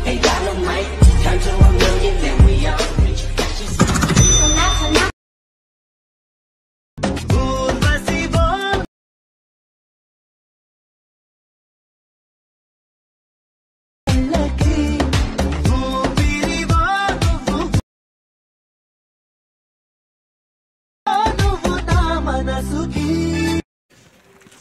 A dollar might turn to a million, then we all rich.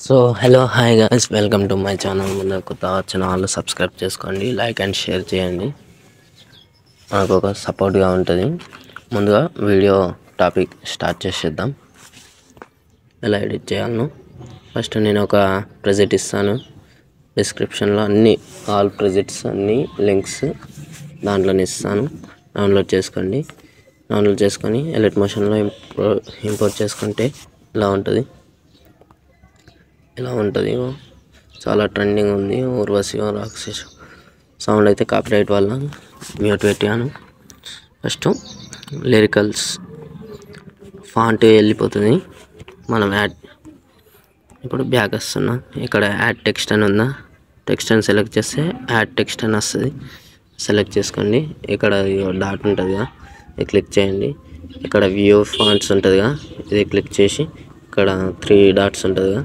So hello hi guys, welcome to my channel. ముందు కొత్త వచ్చిన వాళ్ళు subscribe చేసుకోండి, like and share చేయండి, మనకు ఒక సపోర్ట్గా ఉంటుంది. ముందుగా వీడియో టాపిక్ స్టార్ట్ చేసేద్దాం. ఎలా ఎడిట్ చేయాలను ఫస్ట్ నేను ఒక ప్రెజెంట్ ఇస్తాను. డిస్క్రిప్షన్లో అన్ని ఆల్ ప్రెజెంట్స్ అన్ని లింక్స్ దాంట్లోనే ఇస్తాను. డౌన్లోడ్ చేసుకోండి. డౌన్లోడ్ చేసుకొని ఎలైట్ మోషన్లో ఇంపోర్ట్ చేసుకుంటే ఇలా ఉంటుంది. ఇలా ఉంటుంది. చాలా ట్రెండింగ్ ఉంది. ఊర్వశి రాక్షస్ సౌండ్ అయితే కాపీరైట్ వల్ల మ్యూట్ పెట్టాను. ఫస్ట్ లిరికల్స్ ఫాంట్ వెళ్ళిపోతుంది. మనం యాడ్ ఇప్పుడు బ్యాక్ వస్తున్నా. ఇక్కడ యాడ్ టెక్స్ట్ అని ఉందా, టెక్స్ట్ అని సెలెక్ట్ చేస్తే యాడ్ టెక్స్ట్ అని వస్తుంది. సెలెక్ట్ చేసుకోండి. ఇక్కడ డాట్ ఉంటుంది కదా, ఇది క్లిక్ చేయండి. ఇక్కడ వ్యూ ఫాంట్స్ ఉంటుంది కదా, ఇది క్లిక్ చేసి ఇక్కడ 3 డాట్స్ ఉంటుంది కదా,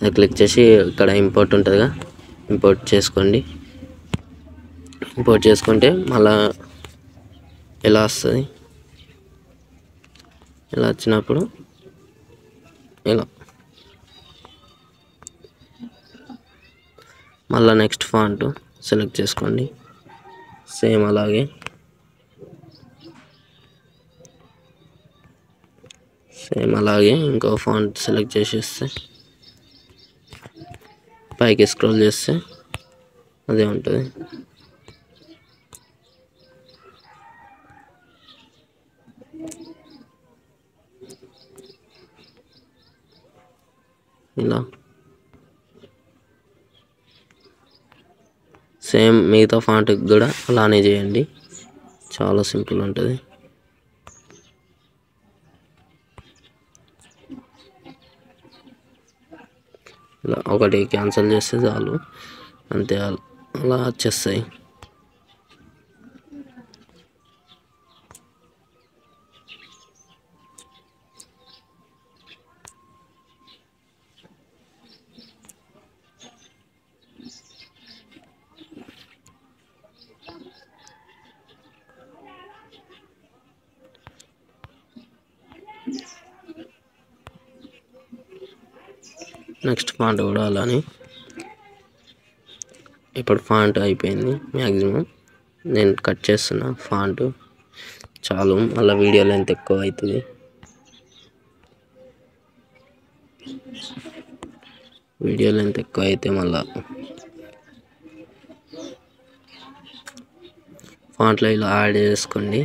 అది క్లిక్ చేసి ఇక్కడ ఇంపోర్ట్ ఉంటుందిగా, ఇంపోర్ట్ చేసుకోండి. ఇంపోర్ట్ చేసుకుంటే మళ్ళా ఇలా వస్తుంది. ఇలా వచ్చినప్పుడు ఇలా మళ్ళీ నెక్స్ట్ ఫాంట్ సెలెక్ట్ చేసుకోండి. సేమ్ అలాగే ఇంకో ఫాంట్ సెలెక్ట్ చేసేస్తే పైకి స్క్రోల్ చేస్తే అదే ఉంటుంది. ఇలా సేమ్ మిగతా ఫాంట్కి కూడా అలానే చేయండి. చాలా సింపుల్ ఉంటుంది. ఇలా ఒకటి క్యాన్సిల్ చేస్తే చాలు, అంతే. అలా వచ్చేస్తాయి. నెక్స్ట్ ఫాంట్ కూడా అలానే. ఇప్పుడు ఫాంట్ అయిపోయింది మ్యాక్సిమం. నేను కట్ చేస్తున్నా ఫాంట్ చాలు, మళ్ళీ వీడియో లెంత్ ఎక్కువ అవుతుంది. వీడియో లెంత్ ఎక్కువ అయితే మళ్ళీ ఫాంట్లో ఇలా యాడ్ చేసుకోండి.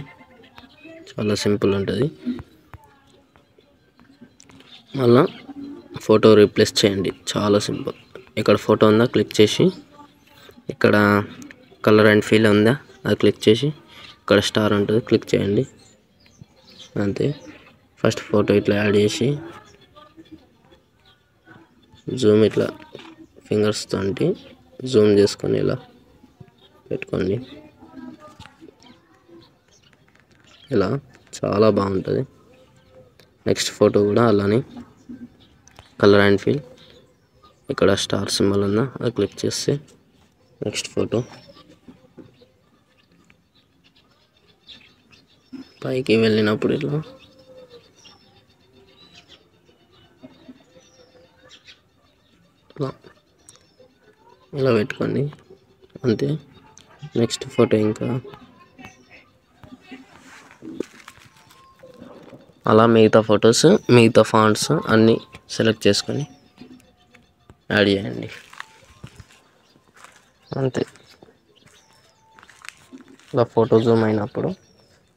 చాలా సింపుల్ ఉంటుంది. మళ్ళీ ఫోటో రీప్లేస్ చేయండి. చాలా సింపుల్. ఇక్కడ ఫోటో ఉందా, క్లిక్ చేసి ఇక్కడ కలర్ అండ్ ఫీల్ ఉందా, అది క్లిక్ చేసి ఇక్కడ స్టార్ ఉంటుంది, క్లిక్ చేయండి. అంతే. ఫస్ట్ ఫోటో ఇట్లా యాడ్ చేసి జూమ్ ఇట్లా ఫింగర్స్ తోటి జూమ్ చేసుకొని ఇలా పెట్టుకోండి. ఇలా చాలా బాగుంటుంది. నెక్స్ట్ ఫోటో కూడా అలానే కలర్ అండ్ ఫీల్, ఇక్కడ స్టార్ సింబల్ ఉందా, అది క్లిక్ చేస్తే నెక్స్ట్ ఫోటో పైకి వెళ్ళినప్పుడు ఇట్లా ఇలా పెట్టుకోండి. అంతే. నెక్స్ట్ ఫోటో ఇంకా అలా మిగతా ఫొటోస్, మిగతా ఫాంట్స్ అన్నీ సెలెక్ట్ చేసుకొని యాడ్ చేయండి. అంతే. ఇలా ఫోటో జూమ్ అయినప్పుడు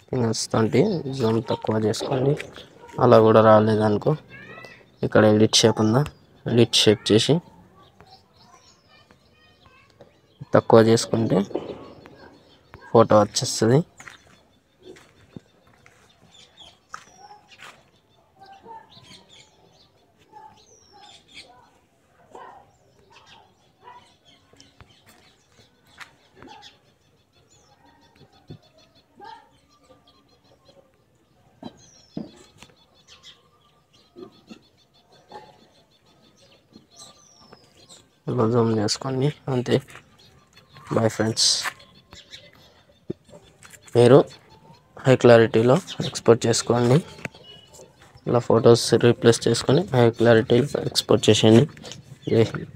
ఫింగర్స్ తోటి జూమ్ తక్కువ చేసుకోండి. అలా కూడా రాలేదనుకో, ఇక్కడ ఎడిట్ షేప్ ఉందా, ఎడిట్ షేప్ చేసి తక్కువ చేసుకుంటే ఫోటో వచ్చేస్తుంది. ఇలా జూమ్ చేసుకోండి అంతే. Bye friends. మీరు హై క్లారిటీలో ఎక్స్పోర్ట్ చేసుకోండి. ఇలా ఫొటోస్ రీప్లేస్ చేసుకొని హై క్లారిటీలో ఎక్స్పోర్ట్ చేసేయండి. జై హింద్.